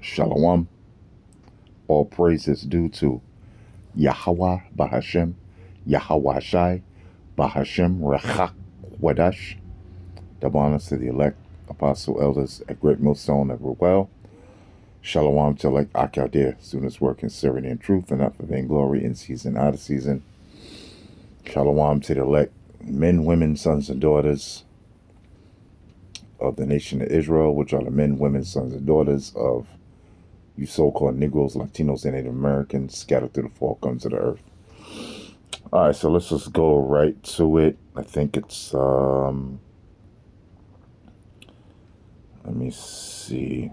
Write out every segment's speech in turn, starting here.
Shalom. All praise is due to Yahweh Bahashem, Yahweh Shai, Bahashem Rechak Wadash. Double honors to the elect, apostle elders at Great Millstone at Ruel. Shalom to elect Akadir, students work in sincerity and truth and not for vainglory in season, out of season. Shalom to the elect men, women, sons, and daughters of the nation of Israel, which are the men, women, sons, and daughters of you so-called Negroes, Latinos, and Native Americans scattered through the four corners of the earth. All right, so let's just go right to it. I think it's, let me see.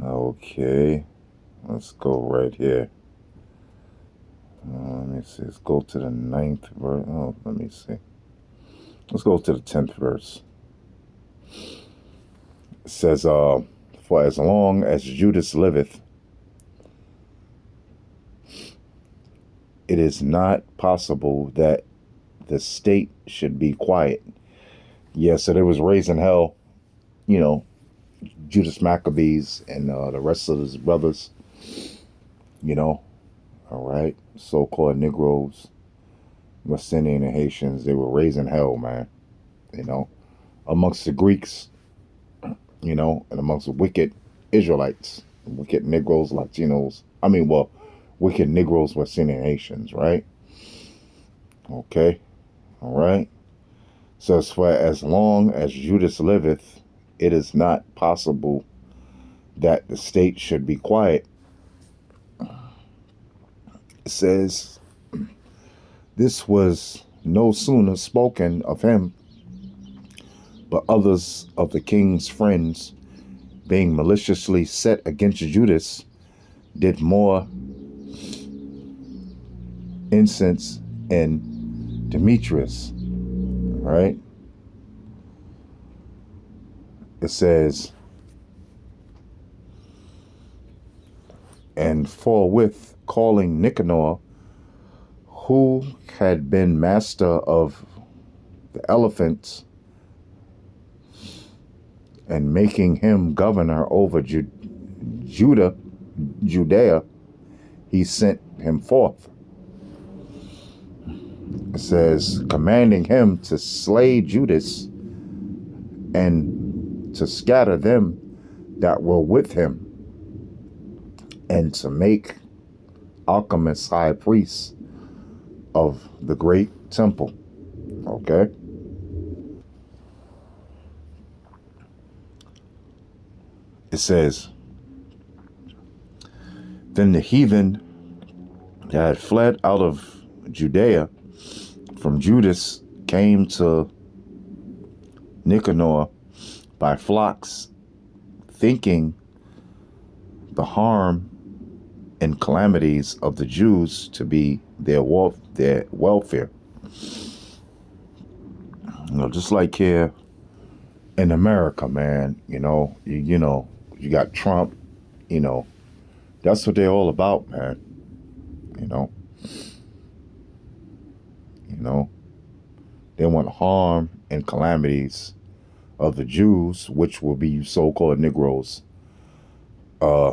Okay, let's go right here. Let me see. Let's go to the 9th verse. Oh, let me see. Let's go to the 10th verse. It says, for as long as Judas liveth, it is not possible that the state should be quiet. Yeah, so there was raising hell, Judas Maccabees and the rest of his brothers, all right, so-called Negroes, West Indian and Haitians, they were raising hell, man, amongst the Greeks, and amongst the wicked Israelites, wicked Negroes, Latinos, wicked Negroes, West Indian Haitians, right? Okay, all right. So as far as long as Judas liveth, it is not possible that the state should be quiet. It says, this was no sooner spoken of him, but others of the king's friends, being maliciously set against Judas, did more incense in Demetrius. Right? It says, and forthwith calling Nicanor, who had been master of the elephants, and making him governor over Judea, he sent him forth. It says, commanding him to slay Judas and to scatter them that were with him, and to make Alchemists high priests of the great temple. Okay? It says, then the heathen that had fled out of Judea from Judas came to Nicanor by flocks, thinking the harm and calamities of the Jews to be their welfare. Just like here in America, man, you got Trump, that's what they're all about, man. They want harm and calamities of the Jews, which will be you so-called Negroes,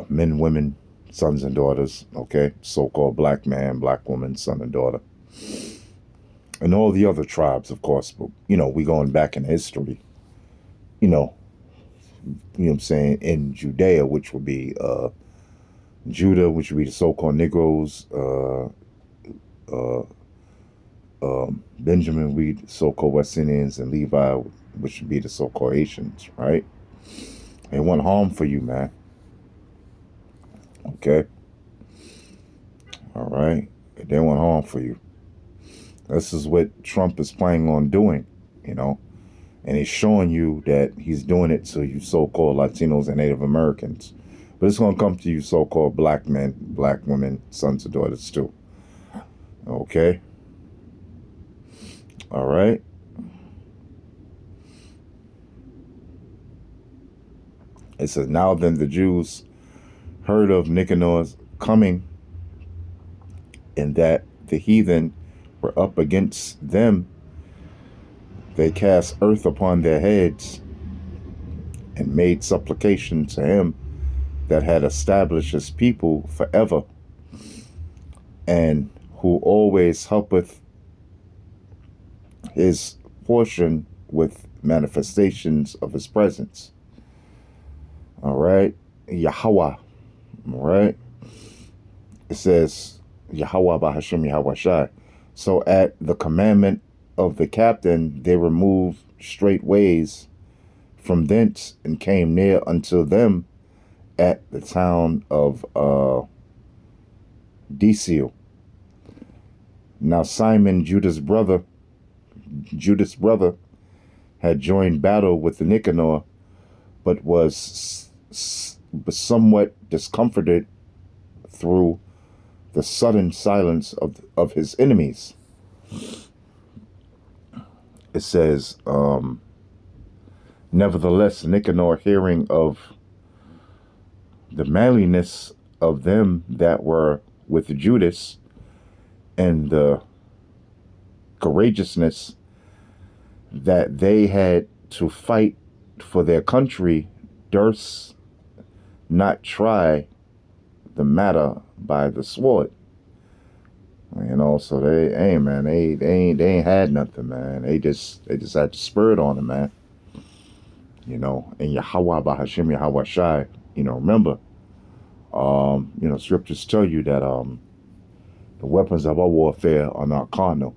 men, women, sons and daughters, okay? So-called black man, black woman, son and daughter. And all the other tribes, of course, but, we going back in history, what I'm saying, in Judea, which would be Judah, which would be the so-called Negroes, Benjamin, we so-called West Indians, and Levi, which would be the so-called Haitians, right? They want harm for you, man. Okay? All right? They want harm for you. This is what Trump is planning on doing, and he's showing you that he's doing it to you so-called Latinos and Native Americans. But it's going to come to you so-called black men, black women, sons and daughters too. Okay? All right? It says, now then the Jews heard of Nicanor's coming, and that the heathen were up against them, They cast earth upon their heads and made supplication to him that had established his people forever, and who always helpeth his portion with manifestations of his presence. All right. Yahweh. All right. It says Yahweh Bahashem Yahweh Shai. So at the commandment of the captain, they removed straight ways from thence and came near unto them at the town of Desil. Now Simon, Judah's brother, had joined battle with Nicanor, but was somewhat discomforted through the sudden silence of his enemies. It says, nevertheless, Nicanor, hearing of the manliness of them that were with Judas, and the courageousness that they had to fight for their country, durst not try the matter by the sword. You know, so they ain't had nothing, man. They just had the spirit on them, man. You know, and Yahweh Bahashem Yahweh Shai, you know, remember, you know, scriptures tell you that the weapons of our warfare are not carnal,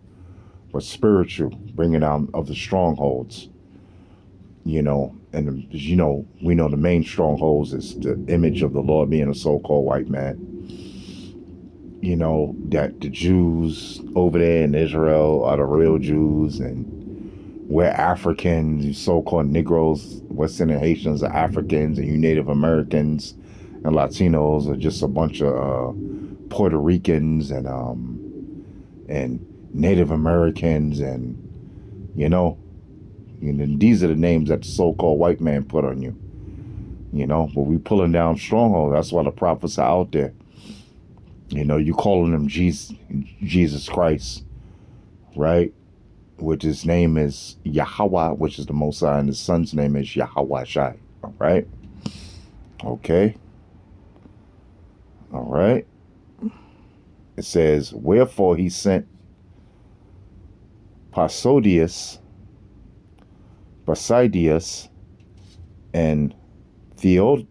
but spiritual, bringing down of the strongholds. You know, and you know, we know the main strongholds is the image of the Lord being a so-called white man. You know, that the Jews over there in Israel are the real Jews, and we're Africans, so-called Negroes, West Indian Haitians are Africans, and you Native Americans and Latinos are just a bunch of Puerto Ricans and Native Americans, and you know, these are the names that the so-called white man put on you. You know, but we pulling down strongholds. That's why the prophets are out there. You know, you calling him Jesus Christ, right? Which his name is Yahweh, which is the Most High, and his son's name is Yahweh Shai. All right? Okay. All right. It says, wherefore he sent Basidius, and Theodius,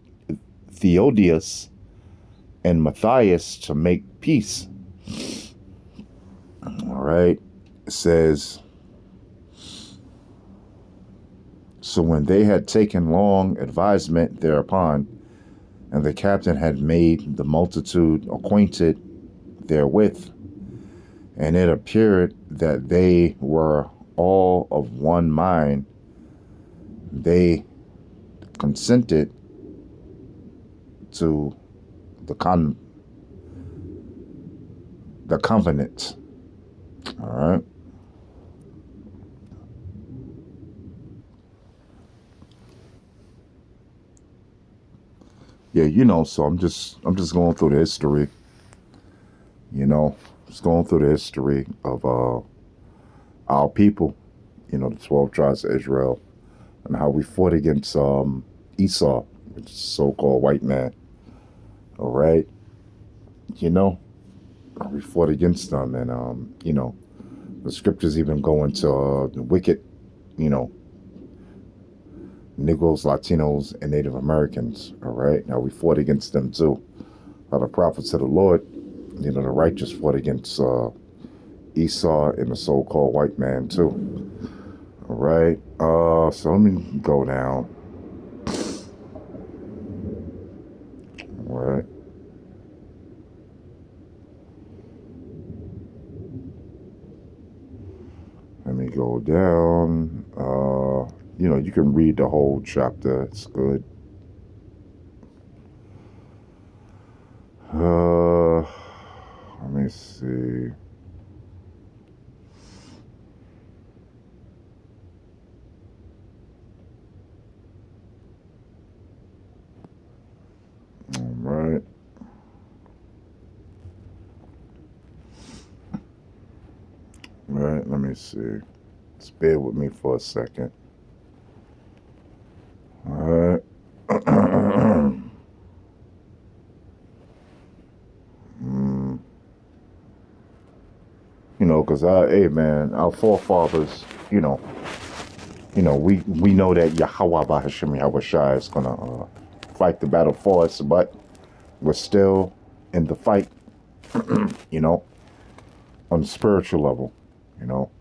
and Matthias to make peace. All right. It says, so when they had taken long advisement thereupon, and the captain had made the multitude acquainted therewith, and it appeared that they were all of one mind, they consented to the covenant. All right. Yeah, you know, so I'm just going through the history, you know, just going through the history of our people, you know, the 12 tribes of Israel, and how we fought against Esau, which is so-called white man. All right. You know, we fought against them, and you know, the scriptures even go into the wicked, you know, Negroes, Latinos, and Native Americans. All right. Now we fought against them too. The prophets of the Lord, you know, the righteous fought against Esau and the so-called white man too. All right. So let me go down. All right. Let me go down. You know, you can read the whole chapter. It's good. Let me see. All right. All right, let me see. Just bear with me for a second. All right. Because hey man, our forefathers, we know that Yahweh Bahashim Yahweh Shai is gonna fight the battle for us, but we're still in the fight, you know, on the spiritual level, you know.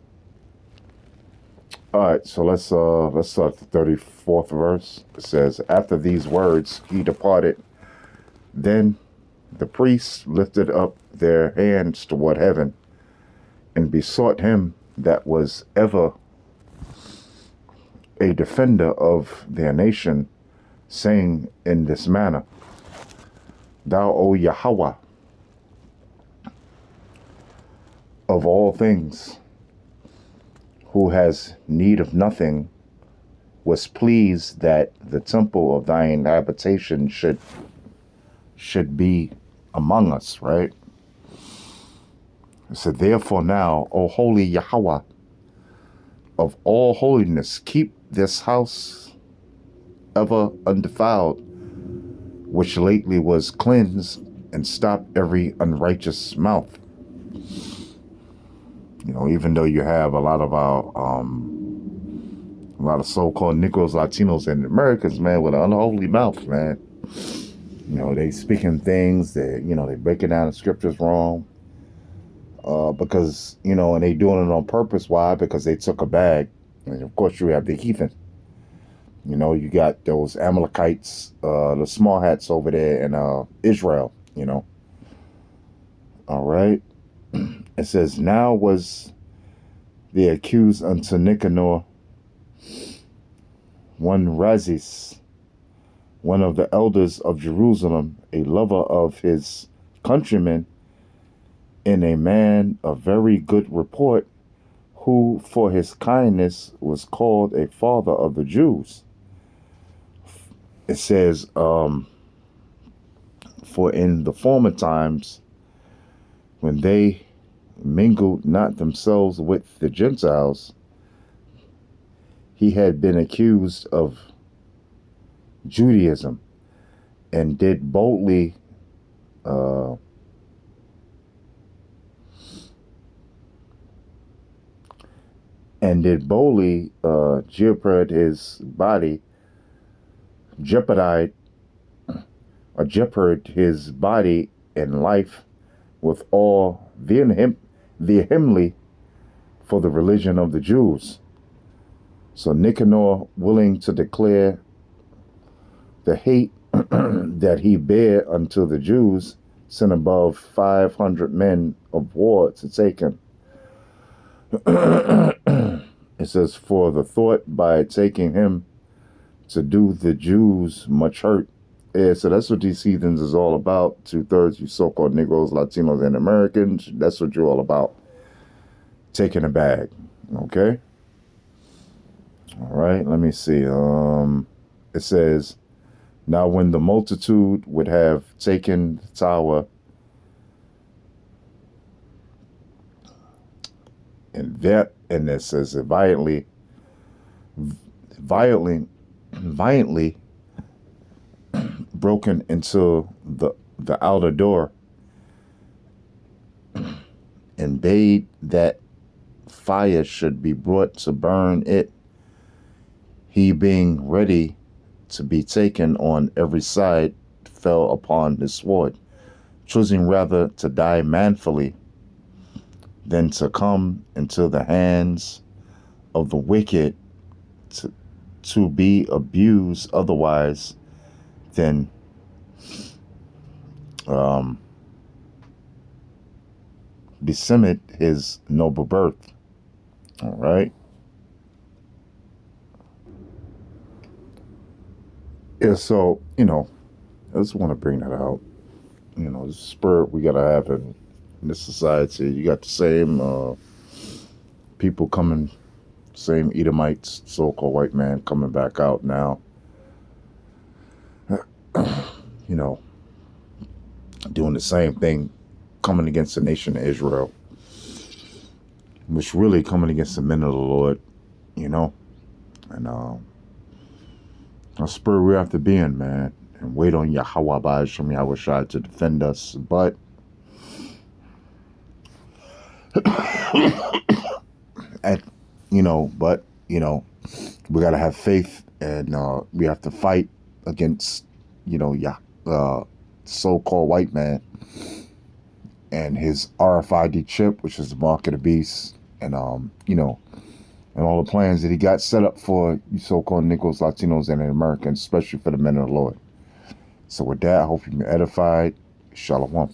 All right, so let's start the 34th verse. It says, after these words, he departed. Then the priests lifted up their hands toward heaven and besought him that was ever a defender of their nation, saying in this manner, Thou, O Yahweh, of all things, who has need of nothing, was pleased that the temple of thine habitation should be among us, right? So therefore now, O holy Yahweh, of all holiness, keep this house ever undefiled, which lately was cleansed, and stop every unrighteous mouth. Even though you have a lot of so-called Negroes, Latinos, and Americans, man, with an unholy mouth, man. They speaking things that, they breaking down the scriptures wrong. Because, and they doing it on purpose. Why? Because they took a bag. And of course you have the heathen. You got those Amalekites, the small hats over there in Israel, All right. It says, now was the accused unto Nicanor, one Razis, one of the elders of Jerusalem, a lover of his countrymen, and a man of very good report, who for his kindness was called a father of the Jews. It says, for in the former times, when they mingled not themselves with the Gentiles, he had been accused of Judaism, and did boldly jeopard his body, jeopard his body and life with all vehemently for the religion of the Jews. So Nicanor, willing to declare the hate that he bare unto the Jews, sent above 500 men of war to take him. It says, for the thought by taking him to do the Jews much hurt. Yeah, so that's what these heathens is all about. 2/3, you so-called Negroes, Latinos, and Americans. That's what you're all about. Taking a bag. Okay? All right, let me see. It says, now when the multitude would have taken the tower, and it says violently broken into the outer door, and bade that fire should be brought to burn it, he being ready to be taken on every side, fell upon his sword, choosing rather to die manfully than to come into the hands of the wicked, to be abused otherwise than beseemed his noble birth. All right. Yeah, so, I just want to bring that out. The spirit we got to have in this society. You got the same people coming, same Edomites, so-called white man coming back out now. Doing the same thing, coming against the nation of Israel, which really coming against the men of the Lord. you know, and a spirit we have to be in, man, and wait on Yahweh Ba'ashem Yahweh to defend us. But at we gotta have faith, and we have to fight against so-called white man and his RFID chip, which is the mark of the beast, and and all the plans that he got set up for you so-called Negroes, Latinos, and Americans, especially for the men of the Lord. So with that, I hope you've been edified. Shalom.